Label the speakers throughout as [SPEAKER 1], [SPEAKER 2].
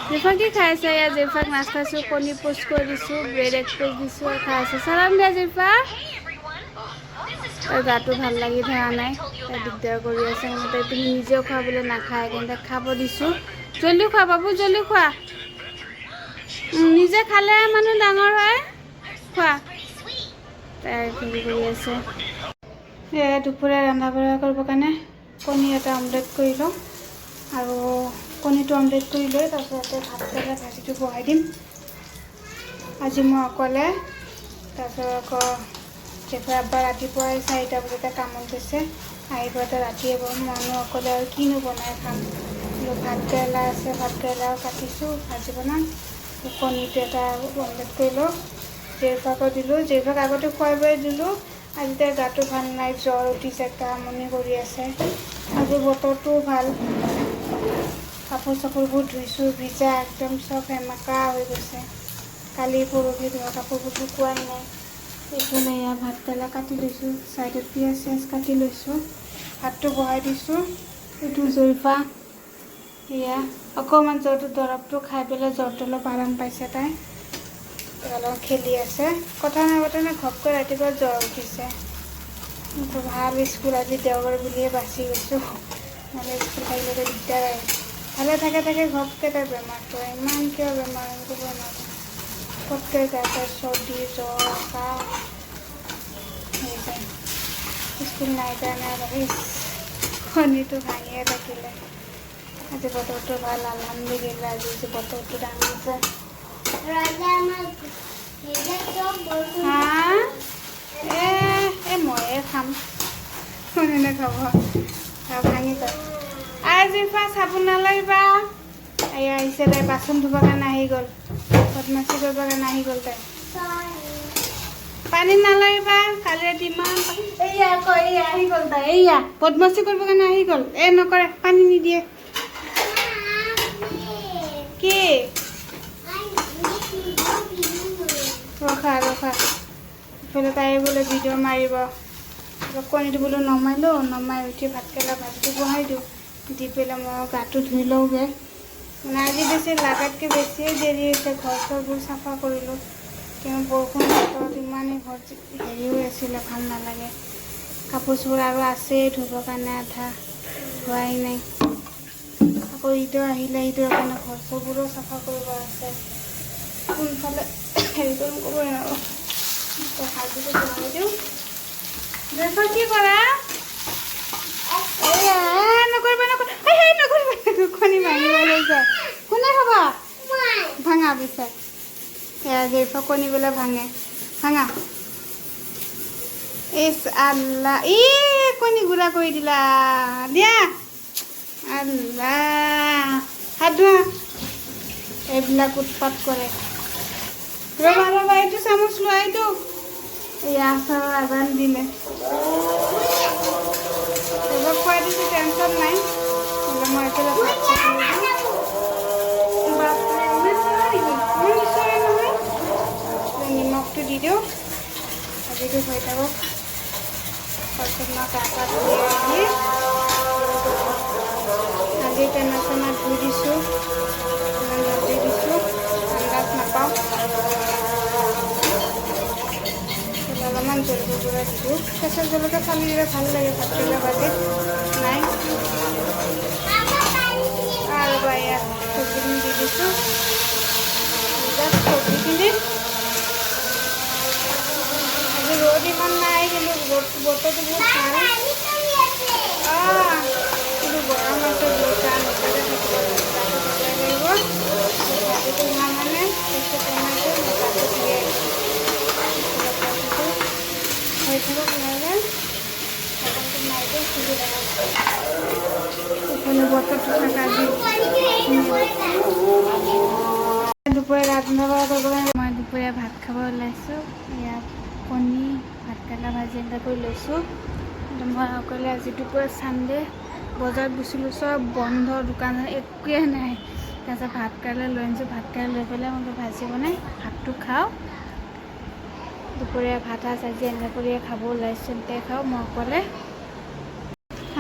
[SPEAKER 1] জিফা কি খাই আছে? ইয়াত জিফাক নাস্তাছোঁ, কণী পোষ্ট কৰি দিছোঁ, ব্ৰেড এক পিচ দিছোঁ, খাই আছে। চালাম দিয়া জিফা। তাই গাটো ভাল লাগি থকা নাই, তাই দিগদাৰ কৰি আছে। মই তাই তুমি নিজেও খুৱাবলৈ নাখায়, কিন্তু খাব দিছোঁ। জল্দি খোৱা বাবু, জল্দি খোৱা। নিজে খালে মানুহ ডাঙৰ হয়। খোৱা। তাই হেৰি কৰি আছে। দুপৰীয়া ৰন্ধা বঢ়া কৰিবৰ কাৰণে কণী এটা অমলেট কৰি লওঁ, আৰু কণীটো অমলেট কৰি লৈ তাৰপিছতে ভাতকেৰেলা ভাজিটো বহাই দিম। আজি মই অকলে। তাৰপিছত আকৌ আব্বা ৰাতিপুৱাই 4টা বজাতে কামত গৈছে, আহিব এটা ৰাতিয়ে বনাম। মানুহ অকলে আৰু কিনো বনাই খাম। ভাতকেৰেলা আছে, ভাতকেৰেলাও কাটিছোঁ, ভাজি বনাম। কণীটো এটা অমলেট কৰি লওঁ। জেউফাকো দিলোঁ, জেউফাক আগতে খুৱাই বোৱাই দিলোঁ। আজি তাইৰ গাটো ভাল নাই, জ্বৰ উঠিছে, কামনি কৰি আছে। আজি বতৰটোও ভাল। কাপোৰ চাপোৰবোৰ ধুইছোঁ, ভিজা একদম চব সেমেকা হৈ গৈছে। কালি পৰহি ধোৱা কাপোৰবোৰ শুকুৱাই নাই। এইফালে এয়া ভাতকেৰেলা কাটি লৈছোঁ, ছাইডত পিঁয়াজ চিয়াজ কাটি লৈছোঁ, ভাতটো বহাই দিছোঁ। এইটো জেউফা, এয়া অকণমান জ্বৰটো দৰৱটো খাই পেলাই জ্বৰটো অলপ আৰাম পাইছে। তাই অলপ খেলি আছে, কথা নাপাতে নে ঘপকৈ ৰাতিপুৱা জ্বৰ উঠিছে। ভাল স্কুল আজি দেওবাৰ বুলিয়ে বাচি গৈছোঁ, নহ'লে স্কুল থাকিলেতো দিগদাৰ হয়। ভালে থাকে ঘপকৈ তাই বেমাৰটো হয়। ইমান কিয় বেমাৰ ক'ব নোৱাৰোঁ। ঘপকৈ গাতে চৰ্দি জ্বৰ কাহ হৈ যায়। স্কুল নাই কাৰণে আৰু কণীটো ভাঙিয়ে থাকিলে। আজি বতৰটো ভাল, আলহামদুলিল্লাহ। আজি বতৰটো ডাঙৰ হা ময়ে খাম, কোনে খাব। ভাঙি গ'ল। জিফা চাবোন নালাগিবা। এয়া আহিছে, তাই বাচন ধুবৰ কাৰণে আহি গ'ল, বদমাচি কৰিবৰ কাৰণে আহি গ'ল। তাই পানী নালাগিবা, কালি ৰাতি ইমান এয়া আকৌ এয়া আহি গ'ল। তাই এয়া বদমাচি কৰিবৰ কাৰণে আহি গ'ল। নকৰে, পানী নিদিয়ে। কি ৰখা ইফালে তাই বোলে ভিডিঅ' মাৰিব। কণীটো বোলো নমাই উঠি ভাতকেৰেলা ভাজিটো বহাই দিওঁ, দি পেলাই মই গাটো ধুই লওঁগৈ। মানে আজি বেছি লাগাতকৈ বেছিয়ে দেৰি হৈছে। ঘৰ চৰবোৰ চাফা কৰিলোঁ, কিন্তু বৰষুণ বতৰত ইমানেই ঘৰ হেৰি হৈ আছিলে, ভাল নালাগে। কাপোৰ চাপোৰ আৰু আছেই ধুবৰ কাৰণে, আধা ধোৱাই নাই। আকৌ ঈদো আহিলে, ঈদৰ কাৰণে ঘৰ চৰবোৰো চাফা কৰিব আছে। কোনফালে হেৰি কৰিম ক'বই নোৱাৰোঁ। ভাজিটো বনাই দিওঁ। কি কৰা? নকৰিবা, কণী ভাঙিব লৈছে। কোনে খাব? ভাঙা পিছে জেউফা কণী বোলে ভাঙা। ইছ আল্লাহ, কণী গুড়া কৰি দিলা। দিয়া আল্লাহ, হাত ধোৱা। এইবিলাক উৎপাত কৰে। ৰ'বা, এইটো চামুচ লোৱা, এইটো এয়া আজান দিলে। এইবোৰ খুৱাই দিছোঁ, টেনশ্যন নাই। মই এইফালে ভাত নিমখটো দি দিওঁ, ভাজিটো হৈ থাকক। তাৰপিছত মই গা পা ধুই আহি আজি টেমা চেমা ধুই দিছোঁ, দি দিছোঁ, আন্দাজ নাপাওঁ। অলপমান জলকীয়া গুড়া দিছোঁ, কেঁচা জলকীয়া ফালি দিলে ভাল লাগে ভাতকেৰেলা ভাজিত। নাই আৰু ইয়াত চব্জিখিনি দি দিছোঁ। চব্জিখিনি আজি ৰ'দ ইমান নাই, কিন্তু বতৰটো বহুত ভাল। কিন্তু গৰম আছে বহুত, গা নোধোৱাকৈ থাকিব লাগিব। ভাজিটো ভাল মানে কেঁচা টেঙাটো গাটো ধুই আহিছোঁ। হৈ থাকক নহ'লে ভাতটো মাৰি দিওঁ, সিজি থাকক। ইফালে বতৰটো থকা আজি দুপৰীয়া ৰান্ধা বাঢ়া কৰিব কাৰণে মই দুপৰীয়া ভাত খাব ওলাইছোঁ। ইয়াত কণী ভাতকেৰেলা ভাজি এটা কৰি লৈছোঁ। মই অকলে আজি দুপৰীয়া চানডে, বজাৰত গৈছিলোঁ, চব বন্ধ, দোকান একোৱে নাই। তাৰপিছত ভাতকেৰেলা লৈ আনিছোঁ, ভাতকেৰেলা লৈ পেলাই মই ভাজি বনাই ভাতটো খাওঁ। দুপৰীয়া ভাত সাজ আজি এনেকৈ কৰিয়ে খাব ওলাইছোঁ, খাওঁ মই অকলে।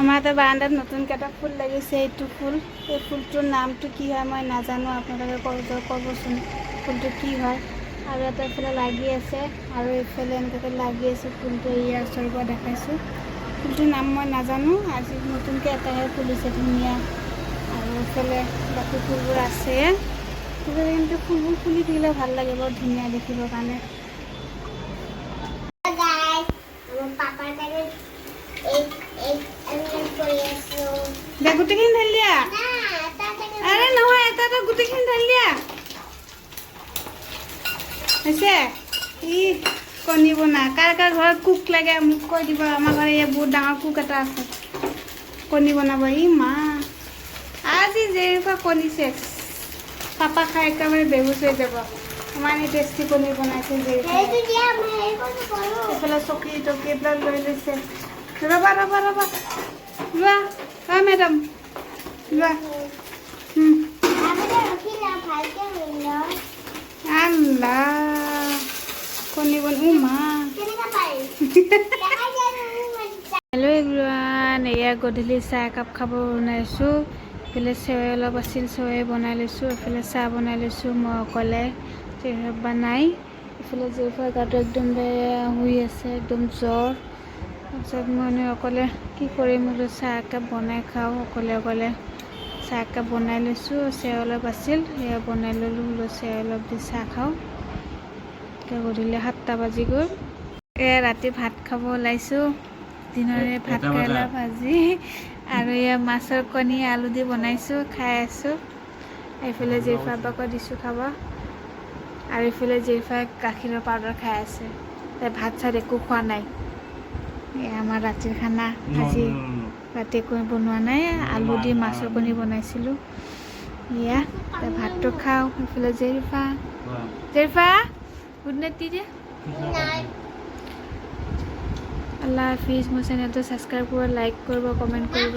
[SPEAKER 1] আমাৰ এটা বাৰান্দাত নতুনকৈ এটা ফুল লাগিছে, এইটো ফুল। এই ফুলটোৰ নামটো কি হয় মই নাজানো, আপোনালোকে ক'বচোন ফুলটো কি হয়। আৰু এটা এইফালে লাগি আছে, আৰু এইফালে এনেকৈ লাগি আছে ফুলটো। ইয়াৰ ওচৰৰ পৰা দেখাইছোঁ। ফুলটোৰ নাম মই নাজানো, আজি নতুনকৈ এটাহে ফুলিছে ধুনীয়া। আৰু এইফালে বাকী ফুলবোৰ আছে, কিন্তু ফুলবোৰ ফুলি থাকিলে ভাল লাগে, বৰ ধুনীয়া দেখিবৰ কাৰণে। দে গোটেইখিনি ঢালি দিয়া। আৰে নহয়, এটা এটা গোটেইখিনি ঢালি দিয়া হৈছে। ই কণী বনা, কাৰ কাৰ ঘৰত কুক লাগে মোক কৈ দিব। আমাৰ ঘৰত ইয়াত বহুত ডাঙৰ কুক এটা আছে, কণী বনাব। ই মা, আজি যেনেকুৱা কণী চেক্স, পাপা খাই একেবাৰে বেহুচ হৈ যাব। ইমান টেষ্টি কণী বনাইছে যে। এইফালে চকী টকী এইবিলাক লৈ লৈছে। ৰ'বা ৰ'বা ৰ'বা, লোৱা হয় মেডাম, লোৱা। আল্লাহ, কণী মা। হেল্ল' এভৰিৱান, এয়া গধূলি চাহ একাপ খাব বনাইছোঁ। এইফালে চেৱাই অলপ আছিল, চেৱাই বনাই লৈছোঁ। এইফালে চাহ বনাই লৈছোঁ মই অকলে, জেৰবা নাই। এইফালে জেৰবাৰ গাটো একদম বেয়া শুই আছে, একদম জ্বৰ। তাৰপিছত মই অকলে কি কৰিম, বোলো চাহ একাপ বনাই খাওঁ। অকলে অকলে চাহ একাপ বনাই লৈছোঁ। চেৱাই অলপ আছিল, সেয়া বনাই ল'লোঁ। বোলো চেৱাই অলপ দি চাহ খাওঁ। এতিয়া গধূলি 7টা বাজি গ'ল। এয়া ৰাতি ভাত খাব ওলাইছোঁ। দিনৰে ভাত কেৰেলা ভাজি আৰু এয়া মাছৰ কণী আলু দি বনাইছোঁ, খাই আছোঁ। এইফালে জেৰিফাবাকো দিছোঁ খাব, আৰু এইফালে জেৰিফাই গাখীৰৰ পাউডাৰ খাই আছে। তাই ভাত চাত একো খোৱা নাই। এয়া আমাৰ ৰাতিৰ খানা। আজি ৰাতি একো বনোৱা নাই, আলু দি মাছৰ কণী বনাইছিলোঁ। এয়া তাই ভাতটো খাওঁ। এইফালে জেৰিফা, জেৰিফা গুড নাইট দি দিয়া। আল্লাহ হাফিজ। মোৰ চেনেলটো ছাবস্ক্ৰাইব কৰিব, লাইক কৰিব, কমেণ্ট কৰিব।